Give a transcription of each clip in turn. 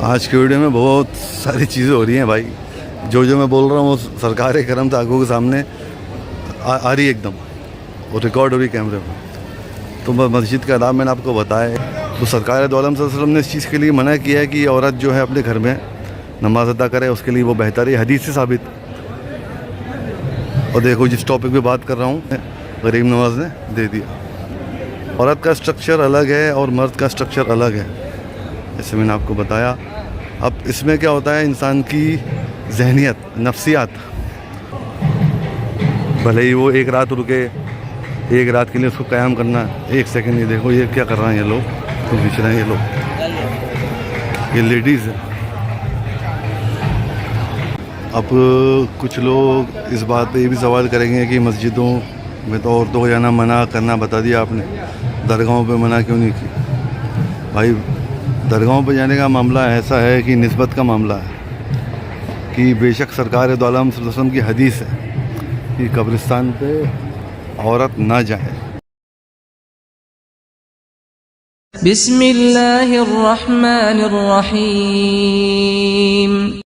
आज के वीडियो में बहुत सारी चीज़ें हो रही हैं भाई। जो मैं बोल रहा हूँ वो सरकार करम से आंखों के सामने आ रही है एकदम, वो रिकॉर्ड हो रही कैमरे में। तो मस्जिद का आदाब मैंने आपको बताया। तो सरकार दो आलम सल्लल्लाहु अलैहि वसल्लम ने इस चीज़ के लिए मना किया है कि औरत जो है अपने घर में नमाज अदा करे, उसके लिए वो बेहतर है, हदीस से साबित। और देखो जिस टॉपिक पे बात कर रहा हूँ, गरीब नवाज ने दे दिया। औरत का स्ट्रक्चर अलग है और मर्द का स्ट्रक्चर अलग है, जैसे मैंने आपको बताया। अब इसमें क्या होता है, इंसान की जहनियत, नफ्सियात, भले ही वो एक रात रुके, एक रात के लिए उसको क़याम करना। एक सेकंड, ये देखो ये क्या कर रहे हैं ये लोग, तो पीछे रहे हैं ये लोग, ये लेडीज़ है। अब कुछ लोग इस बात पे ये भी सवाल करेंगे कि मस्जिदों में तो औरतों को जाना मना करना बता दिया आपने, दरगाहों पे मना क्यों नहीं की? भाई दरगाहों पे जाने का मामला ऐसा है कि निस्बत का मामला है कि बेशक सरकार दो आलम सल्लल्लाहु अलैहि वसल्लम की हदीस है कि कब्रिस्तान पे औरत ना जाए। बिस्मिल्लाहिर्रहमानिर्रहीम।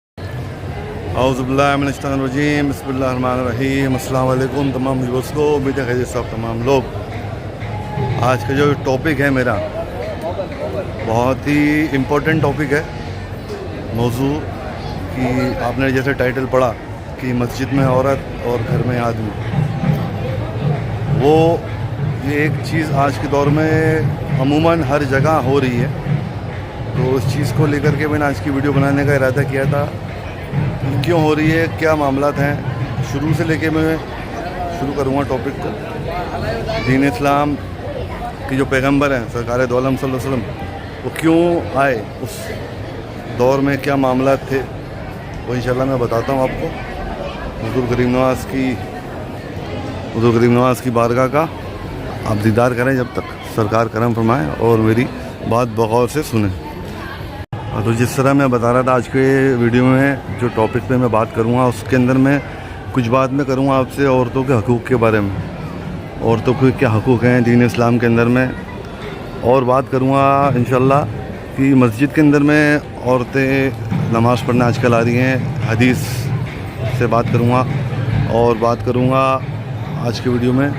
औज़ुबिल्लाहि मिनश्शैतानिर्रजीम, बिस्मिल्लाहिर्रहमानिर्रहीम। अस्सलाम वालेकुम तमाम व्यूअर्स को, उम्मीद है खैरियत सब तमाम लोग। आज का जो टॉपिक है मेरा बहुत ही इम्पोर्टेंट टॉपिक है। मौजू कि आपने जैसे टाइटल पढ़ा कि मस्जिद में औरत और घर में आदमी, वो ये एक चीज़ आज के दौर में अमूमन हर जगह हो रही है। तो उस चीज़ को लेकर के मैंने आज की वीडियो बनाने का इरादा किया था। क्यों हो रही है, क्या मामलात हैं, शुरू से लेके मैं शुरू करूँगा टॉपिक को। दीन इस्लाम की जो पैगंबर हैं सरकार दो आलम सल्लल्लाहु अलैहि वसल्लम, वो क्यों आए, उस दौर में क्या मामलात थे, वो इंशाल्लाह मैं बताता हूँ आपको। हुज़ूर गरीब नवाज़ की बारगाह का आप दीदार करें जब तक, सरकार करम फरमाएँ और मेरी बात बगौर से सुने। तो जिस तरह मैं बता रहा था, आज के वीडियो में जो टॉपिक पे मैं बात करूँगा उसके अंदर मैं कुछ बात मैं करूँगा आपसे औरतों के हकूक़ के बारे में, औरतों के क्या हकूक़ हैं दीन इस्लाम के अंदर में। और बात करूँगा इंशाल्लाह कि मस्जिद के अंदर में औरतें नमाज़ पढ़ने आजकल आ रही हैं, हदीस से बात करूँगा। और बात करूँगा आज के वीडियो में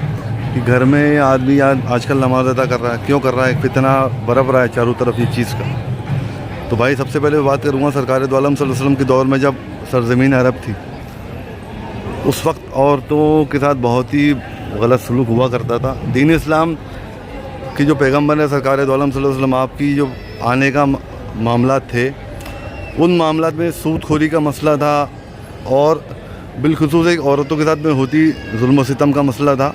कि घर में आदमी आजकल नमाज़ अदा कर रहा है, क्यों कर रहा है, कितना बरप रहा है चारों तरफ ये चीज़ का। तो भाई सबसे पहले बात करूँगा सरकार दो आलम सल्लल्लाहु अलैहि वसल्लम के दौर में, जब सरज़मीन अरब थी, उस वक्त औरतों के साथ बहुत ही गलत सलूक हुआ करता था। दीन इस्लाम की जो पैगंबर है सरकार दो आलम सल्लल्लाहु अलैहि वसल्लम, आपकी जो आने का मामला थे, उन मामलात में सूदखोरी का मसला था और बिलखुसूस एक औरतों के साथ में होती जुल्म और सितम का मसला था।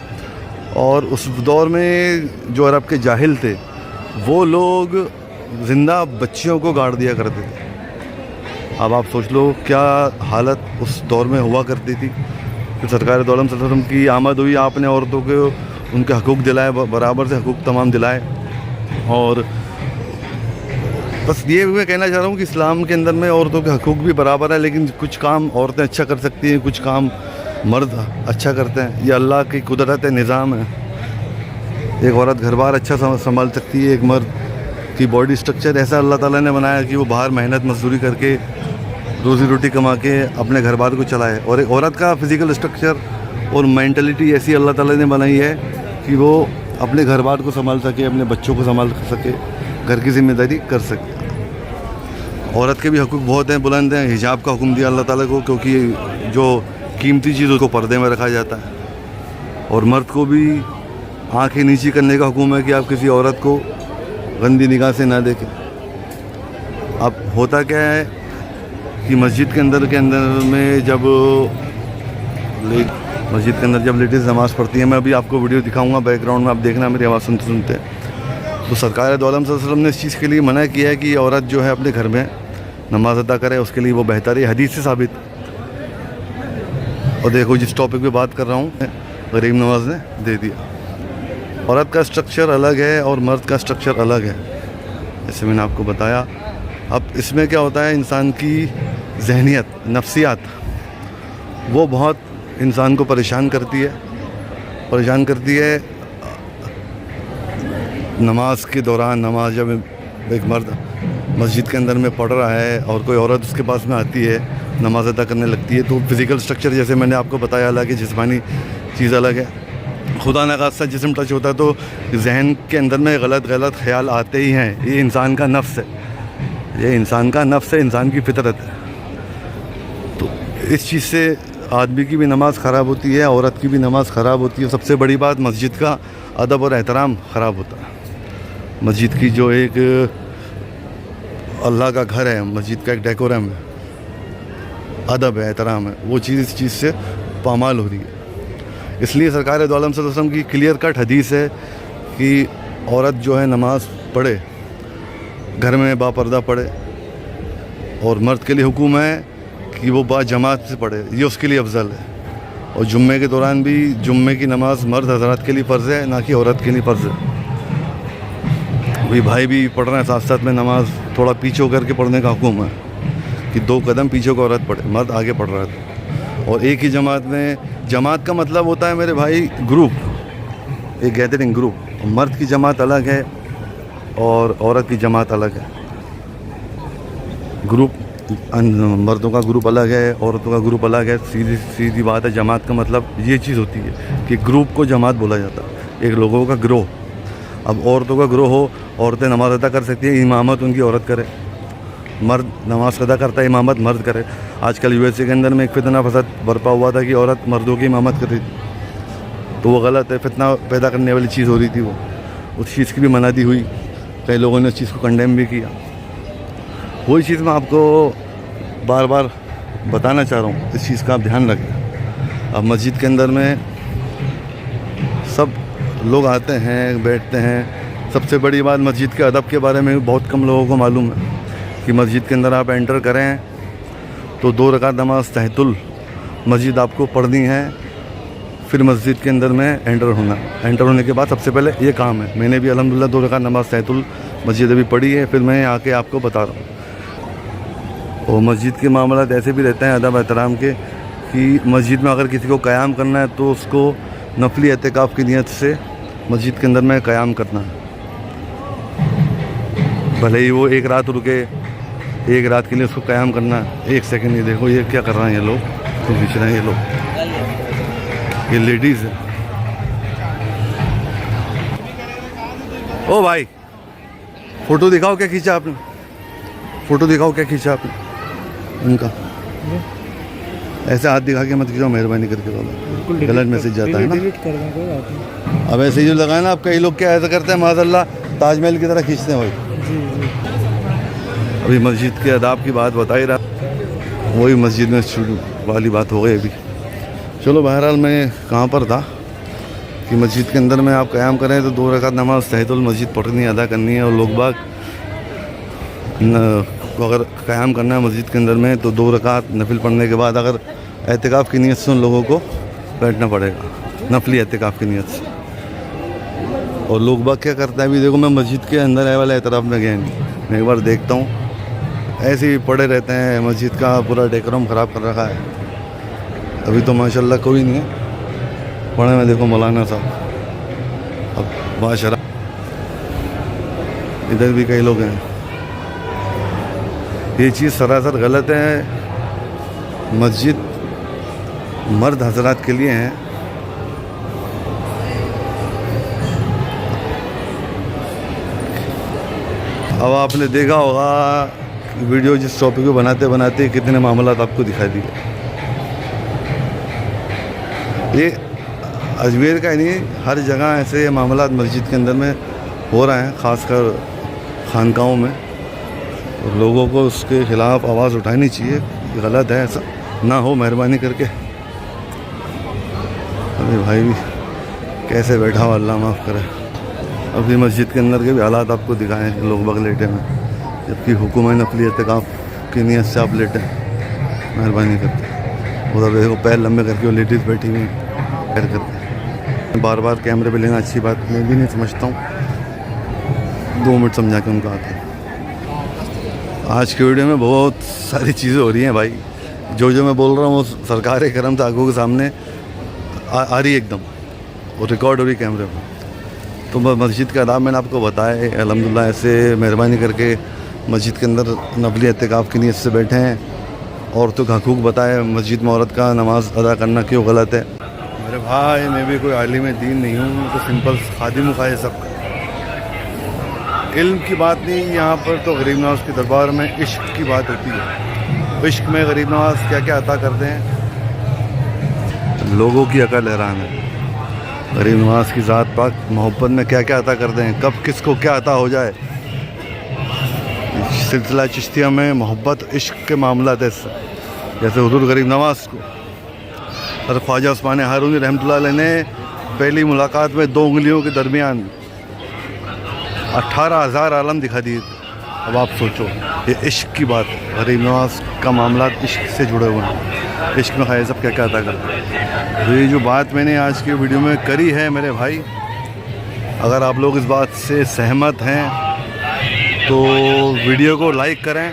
और उस दौर में जो अरब के जाहिल थे, वो लोग ज़िंदा बच्चियों को गाड़ दिया करते थे। अब आप सोच लो क्या हालत उस दौर में हुआ करती थी। तो सरकार दो आलम सल्लल्लाहु अलैहि वसल्लम की आमद हुई, आपने औरतों को उनके हकूक़ दिलाए, बराबर से हकूक़ तमाम दिलाए। और बस ये मैं कहना चाह रहा हूँ कि इस्लाम के अंदर में औरतों के हकूक़ भी बराबर है, लेकिन कुछ काम औरतें अच्छा कर सकती हैं, कुछ काम मर्द अच्छा करते हैं। ये अल्लाह की कुदरत है, निज़ाम है। एक औरत घर बार अच्छा संभाल सकती है, एक मर्द की बॉडी स्ट्रक्चर ऐसा अल्लाह ताला ने बनाया कि वो बाहर मेहनत मजदूरी करके रोज़ी रोटी कमा के अपने घर बार को चलाए। और एक औरत का फिज़िकल स्ट्रक्चर और मेंटलिटी ऐसी अल्लाह ताला ने बनाई है कि वो अपने घर बार को संभाल सके, अपने बच्चों को संभाल सके, घर की जिम्मेदारी कर सके। औरत के भी हकूक़ बहुत हैं, बुलंद हैं। हिजाब का हुक्म दिया अल्लाह ताला को, क्योंकि जो कीमती चीज़ उसको पर्दे में रखा जाता है। और मर्द को भी आँखें नीची करने का हुक्म है कि आप किसी औरत को गंदी निगाह से ना देखें। अब होता क्या है कि मस्जिद के अंदर में जब लेडीज़ नमाज़ पढ़ती हैं, मैं अभी आपको वीडियो दिखाऊंगा बैकग्राउंड में, आप देखना मेरी आवाज़ सुनते सुनते। तो सरकार दो आलम सल्लल्लाहु अलैहि वसल्लम ने इस चीज़ के लिए मना किया है कि औरत जो है अपने घर में नमाज अदा करे, उसके लिए वो बेहतर है, हदीस से साबित। और देखो जिस टॉपिक पे बात कर रहा हूँ, गरीब नवाज ने दे दिया। औरत का स्ट्रक्चर अलग है और मर्द का स्ट्रक्चर अलग है, जैसे मैंने आपको बताया। अब इसमें क्या होता है, इंसान की जहनियत, नफ्सियात, वो बहुत इंसान को परेशान करती है। नमाज के दौरान, नमाज जब एक मस्जिद के अंदर में पढ़ रहा है और कोई औरत उसके पास में आती है, नमाज अदा करने लगती है, तो फिज़िकल स्ट्रक्चर जैसे मैंने आपको बताया अलग है, जिस्मानी चीज़ अलग है। खुदा न खास्ता जिस्म टच होता है तो जहन के अंदर में गलत ख्याल आते ही हैं। ये इंसान का नफ्स है, ये इंसान का नफ्स है, इंसान की फितरत है। तो इस चीज़ से आदमी की भी नमाज़ ख़राब होती है, औरत की भी नमाज़ ख़राब होती है। सबसे बड़ी बात मस्जिद का अदब और एहतराम ख़राब होता है। मस्जिद की जो एक अल्लाह का घर है, मस्जिद का एक डेकोरम है, अदब है, एहतराम है, वो चीज़ इस चीज़ से पामाल हो रही है। इसलिए सरकार दो आलम सल्लल्लाहु अलैहि वसल्लम की क्लियर कट हदीस है कि औरत जो है नमाज़ पढ़े, घर में बापर्दा पढ़े, और मर्द के लिए हुक्म है कि वो जमात से पढ़े, ये उसके लिए अफजल है। और जुम्मे के दौरान भी जुम्मे की नमाज़ मर्द हज़रात के लिए फ़र्ज़ है, ना कि औरत के लिए फ़र्ज़ है। भाई भी पढ़ रहे हैं साथ साथ में, नमाज़ थोड़ा पीछे होकर के पढ़ने का हुक्म है कि 2 कदम पीछे को औरत पढ़े, मर्द आगे पढ़ रहा था। और एक ही जमात में, जमात का मतलब होता है मेरे भाई ग्रुप, एक गैदरिंग ग्रुप। मर्द की जमात अलग है और औरत की जमात अलग है। ग्रुप, मर्दों का ग्रुप अलग है, औरतों का ग्रुप अलग है। सीधी सीधी बात है, जमात का मतलब ये चीज़ होती है कि ग्रुप को जमात बोला जाता है, एक लोगों का ग्रोह। अब औरतों का ग्रोह हो, औरतें नमाज़ अदा कर सकती है, इमामत उनकी औरत करे। मर्द नमाज़ अदा करता है, इमामत मर्द करे। आजकल यूएसए के अंदर में एक फितना फसाद बरपा हुआ था कि औरत मर्दों की इमामत कर रही थी, तो वो गलत है, फितना पैदा करने वाली चीज़ हो रही थी। वो उस चीज़ की भी मनादी हुई, कई लोगों ने उस चीज़ को कंडेम भी किया। वही चीज़ मैं आपको बार बार बताना चाह रहा हूँ, इस चीज़ का आप ध्यान रखें। अब मस्जिद के अंदर में सब लोग आते हैं, बैठते हैं। सबसे बड़ी बात मस्जिद के अदब के बारे में बहुत कम लोगों को मालूम है कि मस्जिद के अंदर आप एंटर करें तो 2 रकात नमाज तहतुल मस्जिद आपको पढ़नी है, फिर मस्जिद के अंदर में एंटर होना। एंटर होने के बाद सबसे पहले ये काम है। मैंने भी अल्हम्दुलिल्लाह 2 रकात नमाज तहतुल मस्जिद अभी पढ़ी है, फिर मैं आके आपको बता रहा हूँ। और मस्जिद के मामलात ऐसे भी रहते हैं अदब एहतराम के कि मस्जिद में अगर किसी को क़याम करना है तो उसको नफली एहतिकाफ़ की नीयत से मस्जिद के अंदर में क़याम करना है। भले ही वो 1 रात रुके, 1 रात के लिए उसको क़याम करना है। 1 सेकंड, ये देखो ये क्या कर रहे हैं ये लोग, तो खींच रहे हैं ये लोग, ये लेडीज़ है। ओ भाई, फ़ोटो दिखाओ क्या खींचा आपने, फ़ोटो दिखाओ क्या खींचा आपने उनका। ऐसे हाथ दिखा के मत खींचो मेहरबानी करके, बाबा गलत मैसेज जाता है ना। अब ऐसे ही जो लगाए ना, अब कई लोग क्या ऐसा करते हैं माज़अल्लाह ताजमहल की तरह खींचते हैं। अभी मस्जिद के अदाब की बात बता ही रहा, वही मस्जिद में शुरू वाली बात हो गई अभी। चलो बहरहाल मैं कहाँ पर था कि मस्जिद के अंदर में आप क़याम करें तो 2 रकात नमाज तहतुल मस्जिद पढ़नी अदा करनी है। और लोग बाग को अगर क़याम करना है मस्जिद के अंदर में तो 2 रकात नफिल पढ़ने के बाद अगर एहतिकाफ़ की नीयत से उन लोगों को बैठना पड़ेगा, नफली एहतिकाफ़ की नीयत से। और लोग बाग क्या करता है, अभी देखो मैं मस्जिद के अंदर है वाला एहतराफ़ में गया नहीं, मैं एक बार देखता हूँ ऐसे ही पड़े रहते हैं। मस्जिद का पूरा डेकोरम ख़राब कर रखा है। अभी तो माशाल्लाह कोई नहीं है पढ़े में, देखो मौलाना साहब, अब माशरा इधर भी कई लोग हैं। ये चीज़ सरासर गलत है। मस्जिद मर्द हजरात के लिए हैं। अब आपने देखा होगा वीडियो जिस टॉपिक को बनाते बनाते कितने मामला आपको दिखाई दिए। ये अजमेर का ही नहीं, हर जगह ऐसे मामला मस्जिद के अंदर में हो रहे हैं, ख़ासकर खानकाहों में। और लोगों को उसके ख़िलाफ़ आवाज़ उठानी चाहिए, गलत है, ऐसा ना हो मेहरबानी करके। अरे भाई भी कैसे बैठा हो, अल्लाह माफ़ करे। अभी मस्जिद के अंदर के भी हालात आपको दिखाए हैं, लोग बग लेटे हैं, जबकि हुक्म है नफली एहतिकाफ़ की नीयत से आप लेटें, मेहरबानी करके। उधर देखो पैर लंबे करके वो लेडीज़ बैठी हुई हैं पैर करके। बार बार कैमरे पे लेना अच्छी बात मैं भी नहीं समझता हूँ। 2 मिनट समझा के उनका आते हैं। आज की वीडियो में बहुत सारी चीज़ें हो रही हैं भाई, जो जो मैं बोल रहा हूँ वो सरकार के करम से आंखों के सामने आ रही है एकदम, वो रिकॉर्ड हो रही कैमरे में। तो मस्जिद का आदाब मैंने आपको बताया, अल्हम्दुलिल्लाह ऐसे मेहरबानी करके मस्जिद के अंदर नफली एहतिकाफ़ की नीयत से बैठे हैं। औरतों का हकूक़ बताए, मस्जिद में औरत का नमाज़ अदा करना क्यों गलत है। मेरे भाई, मैं भी कोई आलिम दीन नहीं हूँ, तो सिंपल खादिम खाए सब। इल्म की बात नहीं, यहाँ पर तो गरीब नवाज़ के दरबार में इश्क की बात होती है। इश्क में गरीब नवाज़ क्या क्या अता करते हैं, लोगों की अकल हैरान है। गरीब नवाज़ की ज़ात पाक मोहब्बत में क्या क्या अता करते हैं, कब किसको क्या अता हो जाए। सिलसिला चिश्तिया में मोहब्बत इश्क के मामला थे, जैसे हुज़ूर गरीब नवाज़ को और ख्वाजा उस्मान हारूनी रहमतुल्लाह अलैह ने पहली मुलाकात में 2 उंगलियों के दरमियान 18,000 आलम दिखा दिए। अब आप सोचो, ये इश्क की बात है। गरीब नवाज़ का मामला इश्क से जुड़े हुए हैं। इश्क में खाए सब क्या क्या अता करते हैं। तो ये जो बात मैंने आज की वीडियो में करी है मेरे भाई, अगर आप लोग इस बात से सहमत हैं तो वीडियो को लाइक करें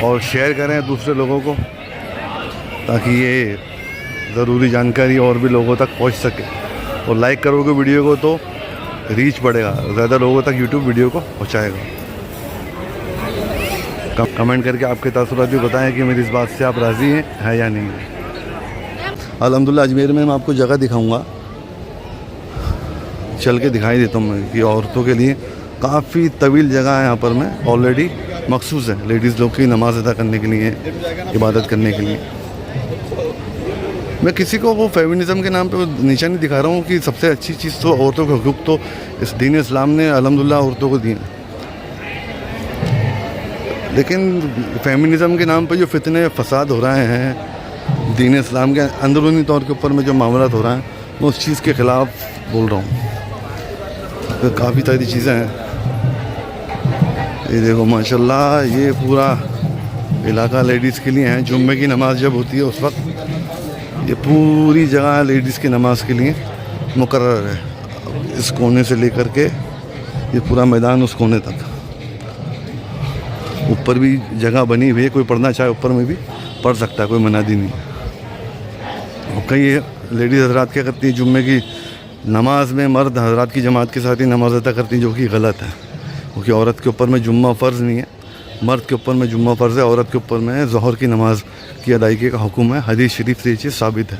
और शेयर करें दूसरे लोगों को, ताकि ये ज़रूरी जानकारी और भी लोगों तक पहुंच सके। और लाइक करोगे वीडियो को तो रीच बढ़ेगा, ज़्यादा लोगों तक यूट्यूब वीडियो को पहुंचाएगा। कमेंट करके आपके तासुरात भी बताएं कि मेरी इस बात से आप राज़ी हैं या नहीं। अल्हम्दुलिल्लाह अजमेर में मैं आपको जगह दिखाऊंगा, चल के दिखाई देता हूँ मैं कि औरतों के लिए काफ़ी तवील जगह है यहाँ पर में ऑलरेडी मखसूस है लेडीज़ लोग की नमाज़ अदा करने के लिए, इबादत करने के लिए। मैं किसी को वो फेमिनिज़म के नाम पे नीचा नहीं दिखा रहा हूँ कि सबसे अच्छी चीज़ तो औरतों के हुकूक तो इस दीन इस्लाम ने अल्हम्दुलिल्लाह औरतों को दिए, लेकिन फेमिनिज़म के नाम पे जो फितने फसाद हो रहे हैं दीन इस्लाम के अंदरूनी तौर के ऊपर में जो मामलात हो रहा है, मैं उस चीज़ के ख़िलाफ़ बोल रहा हूँ। तो काफ़ी सारी चीज़ें हैं। ये देखो माशाल्लाह, ये पूरा इलाका लेडीज़ के लिए है। जुम्मे की नमाज़ जब होती है उस वक्त ये पूरी जगह लेडीज़ की नमाज़ के लिए मुकर्रर है। इस कोने से लेकर के ये पूरा मैदान उस कोने तक, ऊपर भी जगह बनी हुई है, कोई पढ़ना चाहे ऊपर में भी पढ़ सकता है, कोई मनादी नहीं है। और कई लेडीज़ हजरात क्या करती हैं, जुम्मे की नमाज में मर्द हजरात की जमात के साथ ही नमाज अदा करती हैं, जो कि गलत है, क्योंकि औरत के ऊपर में जुम्मा फ़र्ज़ नहीं है, मर्द के ऊपर में जुम्मा फ़र्ज़ है, औरत के ऊपर में ज़ोहर की नमाज की अदायगी का हुक्म है। हदीस शरीफ से ये चीज़ साबित है।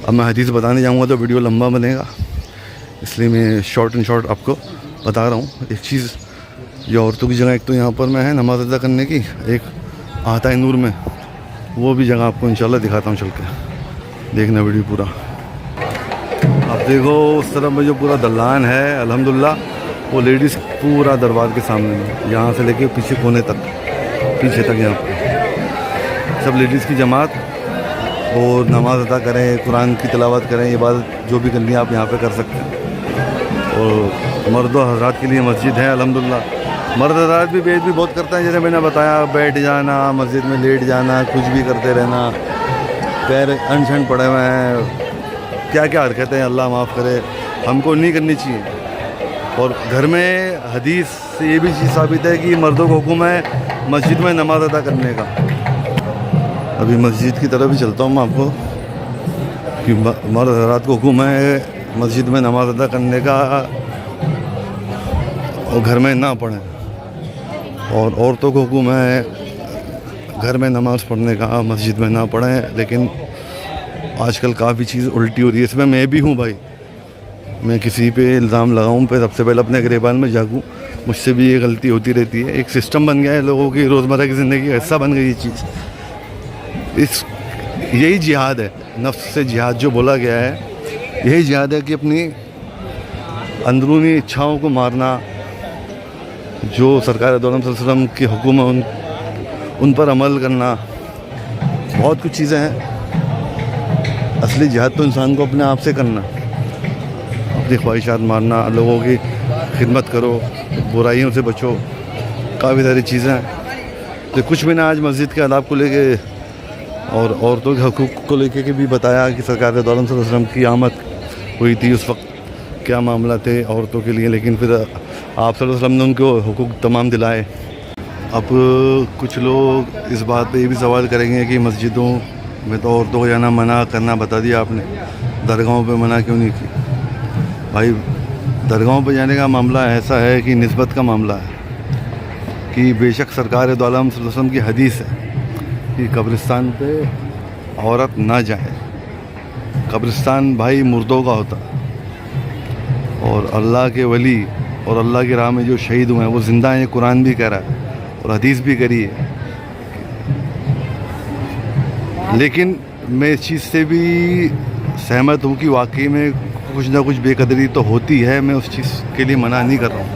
अब मैं हदीस बताने जाऊँगा तो वीडियो लंबा बनेगा, इसलिए मैं शॉर्ट एंड शॉर्ट आपको बता रहा हूँ। एक चीज़ जो औरतों की जगह एक तो यहाँ पर में है नमाज अदा करने की, एक आता है नूर में, वो भी जगह आपको इंशाल्लाह दिखाता हूँ चल के, देखना वीडियो पूरा। अब देखो उस तरफ में जो पूरा दलान है अल्हम्दुलिल्लाह, वो लेडीज़ पूरा दरबार के सामने में, यहाँ से लेके पीछे कोने तक, पीछे तक यहाँ पर सब लेडीज़ की जमात और नमाज अदा करें, कुरान की तिलावत करें, इबादत जो भी करनी है आप यहाँ पे कर सकते हैं। और मर्दों हजरात के लिए मस्जिद है अल्हम्दुलिल्लाह। मर्द हजरात भी बेद भी बहुत करते हैं, जैसे मैंने बताया, बैठ जाना, मस्जिद में लेट जाना, कुछ भी करते रहना, पैर अनशन पड़े हुए हैं, क्या क्या हरकतें हैं, अल्लाह माफ़ करे, हमको नहीं करनी चाहिए। और घर में हदीस से ये भी चीज़ साबित है कि मर्दों को हुक्म है मस्जिद में नमाज अदा करने का। अभी मस्जिद की तरफ ही चलता हूँ मैं आपको, कि मर्द हजरात को हुक्म है मस्जिद में नमाज अदा करने का और घर में ना पढ़ें, और औरतों को हुक्म है घर में नमाज़ पढ़ने का, मस्जिद में ना पढ़ें। लेकिन आजकल काफ़ी चीज़ उल्टी हो रही है, इसमें मैं भी हूँ भाई। मैं किसी पे इल्ज़ाम लगाऊं पे सबसे पहले अपने गिरेबान में जागूं, मुझसे भी ये गलती होती रहती है। एक सिस्टम बन गया है लोगों की रोज़मर्रा की ज़िंदगी का हिस्सा बन गई ये चीज़। यही जिहाद है, नफ्स से जिहाद जो बोला गया है, यही जिहाद है कि अपनी अंदरूनी इच्छाओं को मारना, जो सरकार दो अलैहि वसल्लम के हुक्म है उन पर अमल करना, बहुत कुछ चीज़ें हैं। असली जिहाद तो इंसान को अपने आप से करना, अपनी ख्वाहिशात मारना, लोगों की खिदमत करो, बुराइयों से बचो, काफ़ी सारी चीज़ें हैं। तो कुछ भी ना आज मस्जिद के आदाब को लेके और औरतों के हकूक़ को लेके के भी बताया कि सरकार दो अलैहि वसल्लम की आमद हुई थी, उस वक्त क्या मामला थे औरतों के लिए, लेकिन फिर आप सल्लल्लाहु अलैहि वसल्लम ने उनको हुकूक तमाम दिलाए। अब कुछ लोग इस बात पे ये भी सवाल करेंगे कि मस्जिदों में तो औरतों को जाना मना करना बता दिया आपने, दरगाहों पे मना क्यों नहीं की? भाई दरगाहों पे जाने का मामला ऐसा है कि निस्बत का मामला है। कि बेशक सरकार दो आलम सल्लल्लाहु अलैहि वसल्लम की हदीस है कि कब्रिस्तान पे औरत ना जाए। कब्रिस्तान भाई मुर्दों का होता है और अल्लाह के वली और अल्लाह की राह में जो शहीद हुए हैं वो ज़िंदा हैं, कुरान भी कह रहा है और हदीस भी करी है। लेकिन मैं इस चीज़ से भी सहमत हूँ कि वाकई में कुछ ना कुछ बेकदरी तो होती है। मैं उस चीज़ के लिए मना नहीं कर रहा हूँ,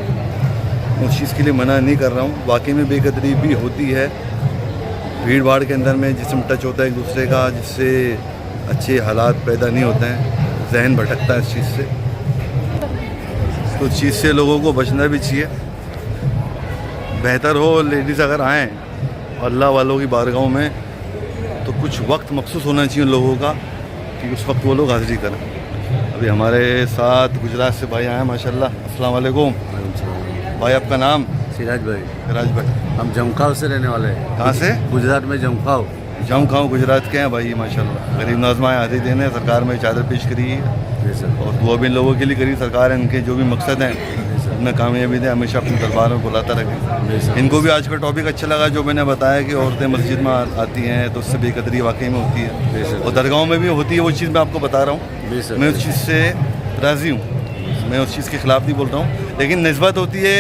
मैं उस चीज़ के लिए मना नहीं कर रहा हूँ। वाकई में बेकदरी भी होती है। भीड़ भाड़ के अंदर में जिस्म टच होता है एक दूसरे का, जिससे अच्छे हालात पैदा नहीं होते हैं, जहन भटकता है इस चीज़ से। तो चीज़ से लोगों को बचना भी चाहिए। बेहतर हो लेडीज़ अगर आएँ अल्लाह वालों की बारगाहों में तो कुछ वक्त मखसूस होना चाहिए लोगों का कि उस वक्त वो लोग हाज़िरी करें। अभी हमारे साथ गुजरात से भाई आए हैं माशाल्लाह। अस्सलाम वालेकुम भाई, आपका नाम? सिराज भाई। सिराज भाई, हम जमखाव से रहने वाले हैं। कहाँ से? गुजरात में जमखाव। जमखाव गुजरात के हैं भाई माशाल्लाह। गरीब नवाज़ हाज़िरी देने सरकार में चादर पेश करी है और दुआ भी इन लोगों के लिए करी। सरकार इनके जो भी मकसद हैं उनमें कामयाबी दे, हमेशा अपने दरबार में बुलाता रखे। इनको भी आज का टॉपिक अच्छा लगा जो मैंने बताया कि औरतें मस्जिद में आती हैं तो उससे बेकदरी वाकई में होती है और दरगाहों में भी होती है। वो चीज़ मैं आपको बता रहा हूँ, मैं उस चीज़ से राज़ी हूँ, मैं उस चीज़ के ख़िलाफ़ नहीं बोल रहा हूँ। लेकिन निस्बत होती है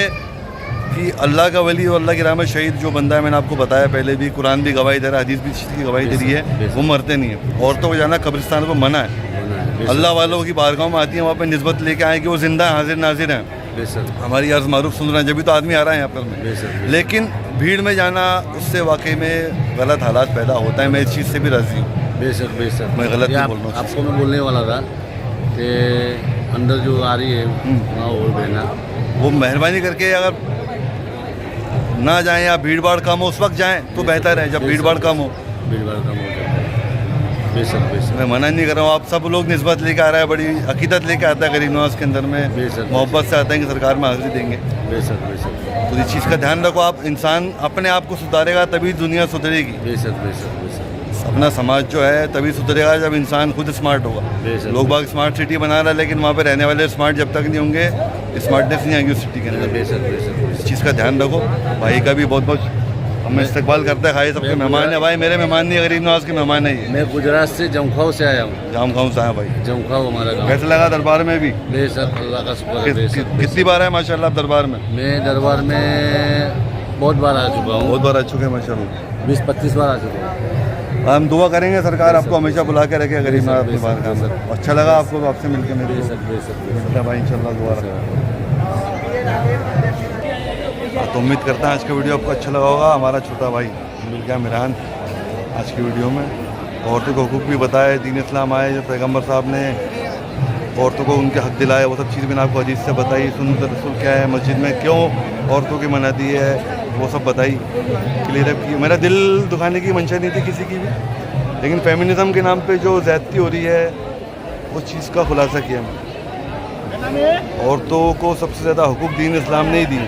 कि अल्लाह का वली और अल्लाह की राह में शहीद जो बंदा है, मैंने आपको बताया पहले भी, कुरान भी गवाही दे रहा है, हदीस भी चीज़ की गवाही दे रही है, वो मरते नहीं हैं। औरतों को जाना कब्रिस्तान पर मना है। अल्लाह वालों की बारगाहों में आती हैं, वहाँ पर निस्बत लेके आए कि वो ज़िंदा हाजिर नाजिर हैं, हमारी अर्ज़ मारूफ सुन रहे हैं, जब भी तो आदमी आ रहा है यहाँ पर। लेकिन भीड़ में जाना उससे वाकई में गलत हालात पैदा होता है। मैं इस चीज़ से भी राज़ी हूँ। बेशक बेशक, मैं गलत नहीं बोल रहा हूँ। आपको मैं बोलने वाला था कि अंदर जो आ रही है वहाँ और बहना, वो मेहरबानी करके अगर ना जाएं या भीड़ भाड़ कम हो उस वक्त जाएं तो बेहतर है, जब भीड़ भाड़ कम हो। भीड़ भाड़ कम हो जाता है। बेशक बेशक, मैं मना नहीं कर रहा हूँ। आप सब लोग निस्बत लेके आ रहा है, बड़ी अकीदत लेके आता है गरीब नवाज़ के अंदर में, मोहब्बत से आता है कि सरकार में हाजिरी देंगे। बेशक बेशक, तो इस चीज़ का ध्यान रखो। आप इंसान अपने आप को सुधारेगा तभी दुनिया सुधरेगी। बेशक बेशक बेशक, अपना समाज जो है तभी सुधरेगा जब इंसान खुद स्मार्ट होगा। लोग बाग स्मार्ट सिटी बना रहा है लेकिन वहाँ पे रहने वाले स्मार्ट जब तक नहीं होंगे, स्मार्टनेस नहीं आएगी उस सिटी के अंदर। बेशक बेशक, इस चीज़ का ध्यान रखो। भाई का भी बहुत बहुत हमें इस्तकबाल करता है, खाई सबके मेहमान है भाई, मेरे मेहमान नहीं, गरीब नवाज़ के मेहमान है ये। मैं गुजरात से जमखाव से आया हूँ। जमखाव से आया भाई। जमखाव हमारा गाँव। कैसे लगा दरबार में भी? बेशक, अल्लाह का शुक्र है। बेशक, कितनी बार है माशाल्लाह आप दरबार में? मैं दरबार में बहुत बार आ चुका हूँ। बहुत बार आ चुके हैं माशाल्लाह, 20-25 बार आ चुका हूँ। हम दुआ करेंगे सरकार आपको हमेशा बुला के रखे गरीब नवाज़ अपनी बारगाह में। अच्छा लगा आपको आपसे मिलकर मेरे को भाई, इंशाल्लाह दुआ। तो उम्मीद करता है आज का वीडियो आपको अच्छा लगा होगा। हमारा छोटा भाई मिल गया मिरान आज की वीडियो में। औरतों को हुकूक भी बताए, दीन इस्लाम आए, जो पैगम्बर साहब ने औरतों को उनके हक दिलाए, वो सब चीज़ मैंने आपको हदीस से बताई। सुन्नत रसूल क्या है, मस्जिद में क्यों औरतों की मनाती है, वो सब बताई, क्लियर की। मेरा दिल दुखाने की मंशा नहीं थी किसी की भी, लेकिन फेमिनिज़म के नाम पे जो ज़्यादती हो रही है उस चीज़ का खुलासा किया मैंने। औरतों को सबसे ज़्यादा हुकूक दीन इस्लाम ने ही दिए।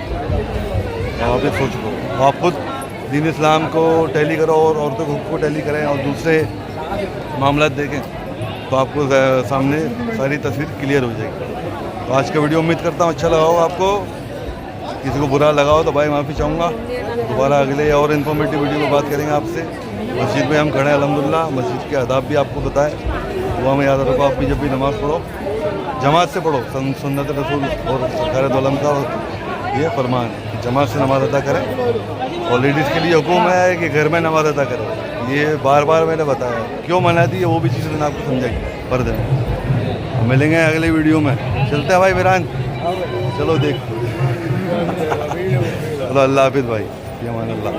आप ये सोच लो, आप खुद दीन इस्लाम को टैली करो और औरतों के हुकूक को टैली करें और दूसरे मामला देखें तो आपको सामने सारी तस्वीर क्लियर हो जाएगी। तो आज का वीडियो उम्मीद करता हूँ अच्छा लगा हो आपको। किसी को बुरा लगा हो तो भाई माफ़ी चाहूँगा। दोबारा अगले और इन्फॉर्मेटिव वीडियो में बात करेंगे आपसे। मस्जिद में हम खड़े हैं अल्हम्दुलिल्लाह। मस्जिद के आदाब भी आपको बताए, दुआ में याद रखो। आप भी जब भी नमाज़ पढ़ो जमात से पढ़ो। सुन्नत रसूल और सरकार दो आलम का ये फरमान कि जमात से नमाज़ अदा करें। और लेडीज़ के लिए हुक्म है कि घर में नमाज़ अदा करें। ये बार बार मैंने बताया, क्यों मनाती है वो भी चीज़ें मैंने आपको समझाई पर्दे में। मिलेंगे अगले वीडियो में। चलते हैं भाई मिरान, चलो देख। चलो अल्लाह हाफिज़ भाई, ये मान अल्लाह।